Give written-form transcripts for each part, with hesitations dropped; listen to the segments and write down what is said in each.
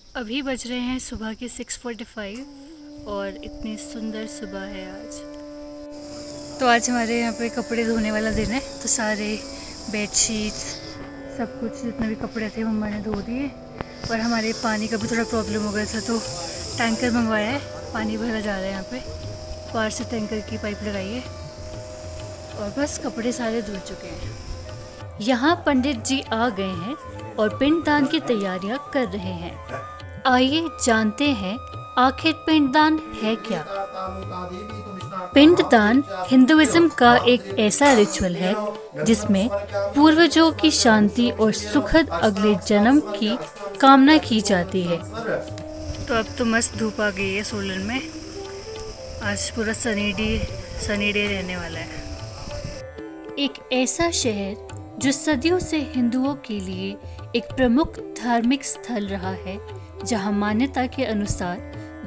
अभी बज रहे हैं सुबह के 6:45 और इतनी सुंदर सुबह है आज। तो आज हमारे यहाँ पे कपड़े धोने वाला दिन है, तो सारे बेडशीट्स सब कुछ जितने भी कपड़े थे मम्मा ने धो दिए। और हमारे पानी का भी थोड़ा प्रॉब्लम हो गया था, तो टैंकर मंगवाया है, पानी भरा जा रहा है यहाँ पे। बाहर से टैंकर की पाइप लगाई है और बस कपड़े सारे धुल चुके हैं। यहाँ पंडित जी आ गए हैं और पिंडदान की तैयारियां कर रहे हैं। आइए जानते हैं आखिर पिंडदान है क्या। पिंडदान हिंदुइज्म का एक ऐसा रिचुअल है जिसमें पूर्वजों की शांति और सुखद अगले जन्म की कामना की जाती है। तो अब तो मस्त धूप आ गई है सोलन में। आज पूरा सनी डे रहने वाला है। एक ऐसा शहर जो सदियों से हिंदुओं के लिए एक प्रमुख धार्मिक स्थल रहा है, जहां मान्यता के अनुसार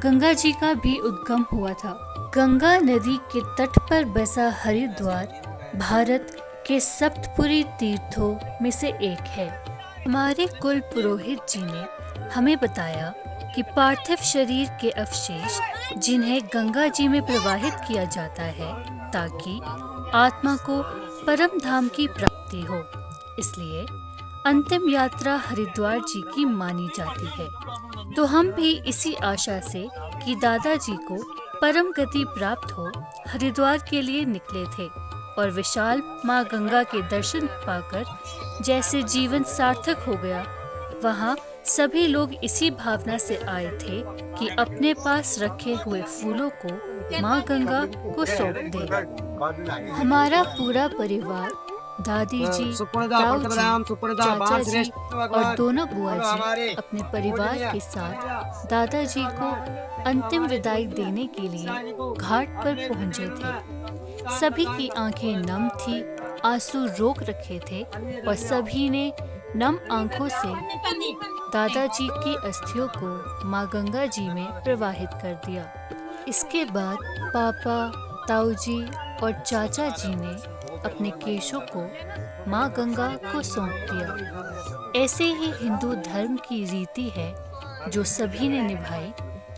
गंगा जी का भी उद्गम हुआ था। गंगा नदी के तट पर बसा हरिद्वार भारत के सप्तपुरी तीर्थों में से एक है। हमारे कुल पुरोहित जी ने हमें बताया कि पार्थिव शरीर के अवशेष जिन्हें गंगा जी में प्रवाहित किया जाता है ताकि आत्मा को परम धाम की प्राप्ति हो, इसलिए अंतिम यात्रा हरिद्वार जी की मानी जाती है। तो हम भी इसी आशा से कि दादाजी को परम गति प्राप्त हो हरिद्वार के लिए निकले थे और विशाल माँ गंगा के दर्शन पाकर जैसे जीवन सार्थक हो गया, वहाँ सभी लोग इसी भावना से आए थे कि अपने पास रखे हुए फूलों को माँ गंगा को सौंप दें। हमारा पूरा परिवार, दादी जी, ताऊ जी, चाचा जी और दोनों बुआ जी अपने परिवार के साथ दादाजी को अंतिम विदाई देने के लिए घाट पर पहुंचे थे। सभी की आंखें नम थी, आंसू रोक रखे थे और सभी ने नम आंखों से दादाजी की अस्थियों को माँ गंगा जी में प्रवाहित कर दिया। इसके बाद पापा, ताऊ जी और चाचा जी ने अपने केशों को माँ गंगा को सौंप दिया। ऐसे ही हिंदू धर्म की रीति है जो सभी ने निभाई।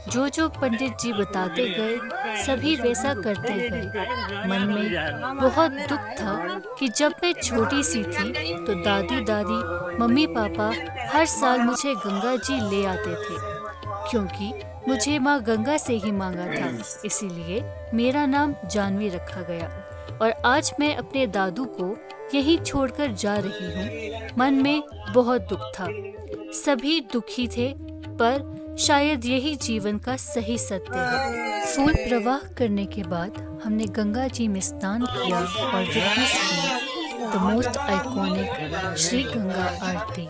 जो पंडित जी बताते गए सभी वैसा करते गए। मन में बहुत दुख था कि जब मैं छोटी सी थी तो दादी मम्मी पापा हर साल मुझे गंगा जी ले आते थे, क्योंकि मुझे माँ गंगा से ही मांगा था, इसीलिए मेरा नाम जानवी रखा गया। और आज मैं अपने दादू को यहीं छोड़कर जा रही हूँ। मन में बहुत दुख था, सभी दुखी थे, पर शायद यही जीवन का सही सत्य है। फूल प्रवाह करने के बाद हमने गंगा जी में स्नान किया और विटनेस की the most iconic Shri Ganga Aarti.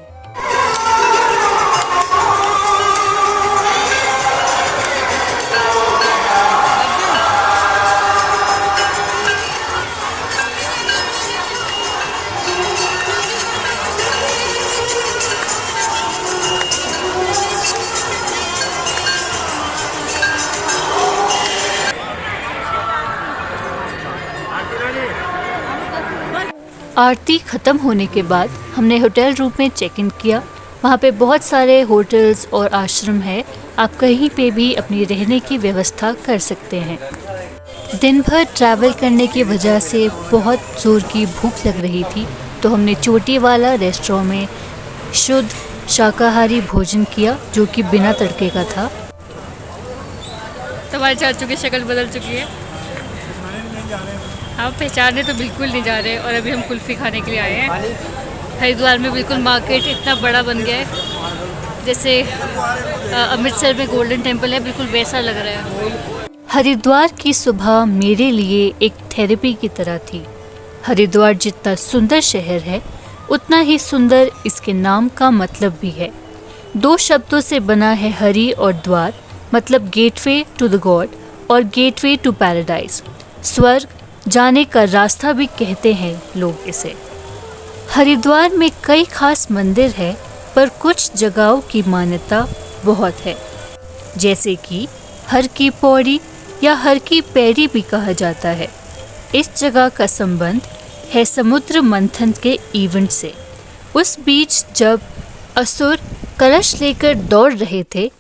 आरती ख़त्म होने के बाद हमने होटल रूम में चेक इन किया। वहाँ पे बहुत सारे होटल्स और आश्रम है, आप कहीं पे भी अपनी रहने की व्यवस्था कर सकते हैं। दिन भर ट्रैवल करने की वजह से बहुत ज़ोर की भूख लग रही थी, तो हमने चोटी वाला रेस्टोरेंट में शुद्ध शाकाहारी भोजन किया जो कि बिना तड़के का था। तुम्हारी चाचू की शक्ल बदल चुकी है, हम पहचाने तो बिल्कुल नहीं जा रहे। और अभी हम कुल्फ़ी खाने के लिए आए हैं। हरिद्वार में बिल्कुल मार्केट इतना बड़ा बन गया है, जैसे अमृतसर में गोल्डन टेम्पल है, बिल्कुल वैसा लग रहा है। हरिद्वार की सुबह मेरे लिए एक थेरेपी की तरह थी। हरिद्वार जितना सुंदर शहर है, उतना ही सुंदर इसके नाम का मतलब भी है। 2 शब्दों से बना है हरि और द्वार, मतलब गेटवे टू द गॉड और गेटवे टू पैराडाइज, स्वर्ग जाने का रास्ता भी कहते हैं लोग इसे। हरिद्वार में कई खास मंदिर है, पर कुछ जगहों की मान्यता बहुत है, जैसे कि हर की पौड़ी या हर की पैड़ी भी कहा जाता है। इस जगह का संबंध है समुद्र मंथन के इवेंट से। उस बीच जब असुर कलश लेकर दौड़ रहे थे,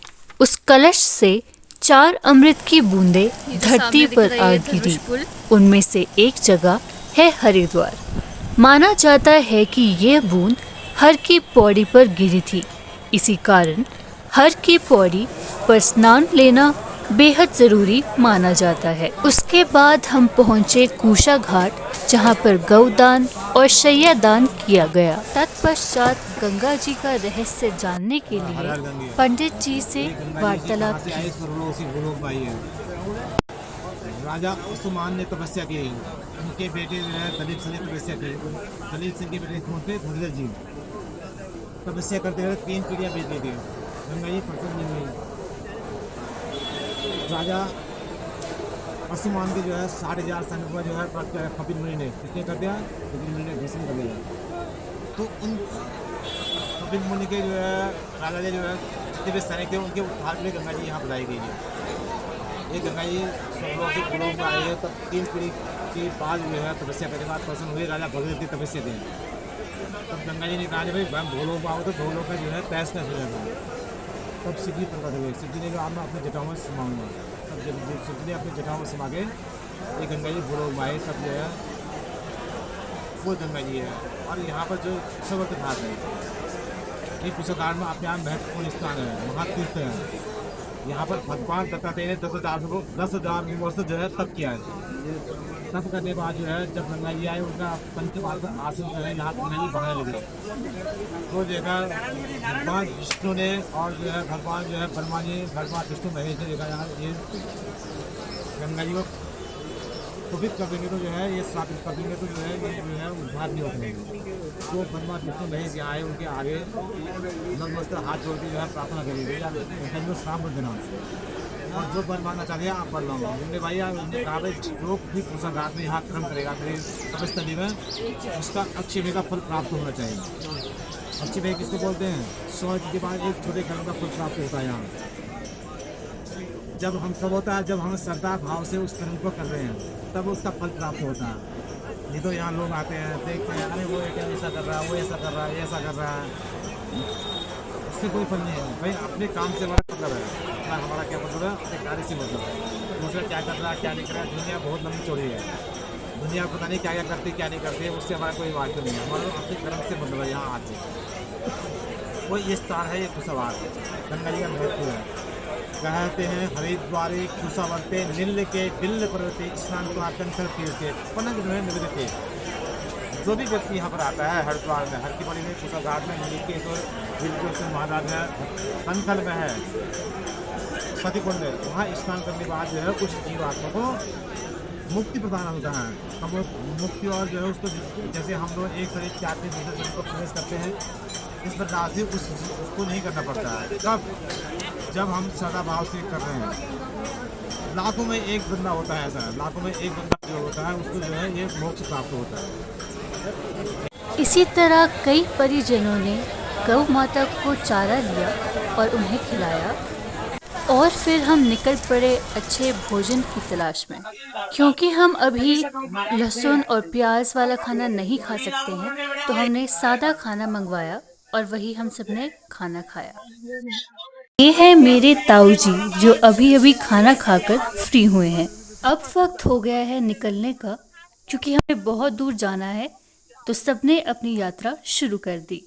उस कलश से 4 अमृत की बूंदें धरती पर आ गिरी। उनमें से एक जगह है हरिद्वार। माना जाता है कि यह बूंद हर की पौड़ी पर गिरी थी। इसी कारण हर की पौड़ी पर स्नान लेना बेहद जरूरी माना जाता है। उसके बाद हम पहुँचे कुशा घाट, जहाँ पर गौदान और शैयादान किया गया। तत्पश्चात गंगा जी का रहस्य जानने के लिए पंडित जी से वार्तालाप की। राजा उस्मान ने तपस्या की, उनके बेटे जो है दलीप सिंह ने तपस्या की। दलीप सिंह के बेटे कौन थे? धीरज जी। तपस्या करते हुए 3 पीढ़ियाँ बीत गई थी, गंगा जी प्रसन्न नहीं हुई। राजा उस्मान के जो है 60,000 सैनिक को जो है कपिल मुनि ने किसने कर दिया? कपिल मुनि ने भीषण कर दिया। तो उन कपिल मुनि के जो है राजा जी जो है जितने भी सैनिक थे उनके उद्धार के लिए गंगा जी यहाँ बुलाई गई है। ये गंगा जी स्वर्गलोक से भूलोक में आए हैं, तब 3 पीढ़ी के बाद जो है तपस्या करने के बाद प्रसन्न हुए। राजा भगवत की तपस्या थे, तब गंगा जी ने कहा भाई भूलोक में आओ तो भूलोक का जो है पैस न हो जाता। तब शिव जी प्रकट हुए। शिव जी ने कहा मैं अपने जटाओं में समाऊंगा। तब जब शिव जी ने अपने जटाओं में समा के ये गंगा जी भूलोक में आए, तब जो है वो गंगा जी है। और यहाँ पर जो कुशावर्त घाट है, ये कुशा घाट में अपने आप महत्वपूर्ण स्थान है, महातीर्थ है। यहाँ पर भगवान दत्तात्रेय ने 10,000 वर्ष जो है तप किया है। तप करने के बाद जो है जब गंगा जी आए, उनका पंचम आसन जो है यहाँ गंगा जी बहाने लगे। तो देखा भगवान विष्णु ने और जो है भगवान जो है ब्रह्मा जी, भगवान विष्णु महेश ने देखा यार ये गंगा जी को कुपित कर देंगे तो जो है ये श्रापित कर देंगे तो जो है उद्धार नहीं होते। तो ब्रह्मा विष्णु महेश यहाँ आए, उनके आगे नतमस्तक हाथ जोड़ के जो है प्रार्थना करेंगे श्राप मत देना। और जो बर मानना चाहते हैं आप बर लाऊंगा। उनने भाई उन्होंने कहा भाई जो भी कुशा घाट में यहाँ कर्म करेगा मेरे तपस्थली में, उसका अक्षय का फल प्राप्त होना चाहिए। अक्षय किसको बोलते हैं? 100 के बाद एक छोटे कर्म का फल प्राप्त होता है। यहाँ जब हम कब होता है, जब हम श्रद्धा भाव से उस कर्म को कर रहे हैं तब उसका फल प्राप्त होता है। नहीं तो यहाँ लोग आते हैं, देखते हैं, अरे वो क्या ऐसा कर रहा है, वो ऐसा कर रहा है, ऐसा कर रहा है, उससे कोई फल नहीं है। भाई अपने काम से बड़ा मतलब है, हमारा क्या मतलब है? अपने कार्य से मतलब है। दूसरा क्या कर रहा है क्या नहीं कर रहा है, दुनिया बहुत लंबी चौड़ी है। दुनिया पता नहीं क्या क्या करती क्या नहीं करती है, उससे हमारा कोई वाक्य नहीं है। हमारा अपने कर्म से मतलब है। यहाँ आते वो ये स्थान है, ये कुशावार गंगा जी का महत्व है। कहते हैं हरिद्वारे कुशावर्ते नील के बिल्ल पर्वते स्नान कंठर तीर्थे पनक जो है निवृत्ति। जो भी व्यक्ति यहाँ पर आता है हरिद्वार में, हर की बड़ी में, कुशा घाट में, नीलकेश्वर बिल्कुल महाराज है, कंथल में है, सतीकुंड है, वहाँ स्नान करने के बाद जो है कुछ जीवात्मा को मुक्ति प्रदान होता है। हम मुक्ति और जो है उसको जैसे हम लोग एक शरीर से आते हैं दूसरे शरीर को प्रवेश करते हैं, इस प्रकार से उसको नहीं करना पड़ता है। कब? जब हम सदा भाव से कर रहे हैं। लाखों में एक बंदा होता है ऐसा, लाखों में एक बंदा जो होता है उसको जो है ये मोक्ष प्राप्त होता है। इसी तरह कई परिजनों ने गौ माता को चारा लिया और उन्हें खिलाया और फिर हम निकल पड़े अच्छे भोजन की तलाश में। क्योंकि हम अभी लहसुन और प्याज वाला खाना नहीं खा सकते हैं, तो हमने सादा खाना मंगवाया और वही हम सब ने खाना खाया। ये है मेरे ताऊ जी जो अभी अभी खाना खाकर फ्री हुए हैं। अब वक्त हो गया है निकलने का, क्योंकि हमें बहुत दूर जाना है, तो सबने अपनी यात्रा शुरू कर दी।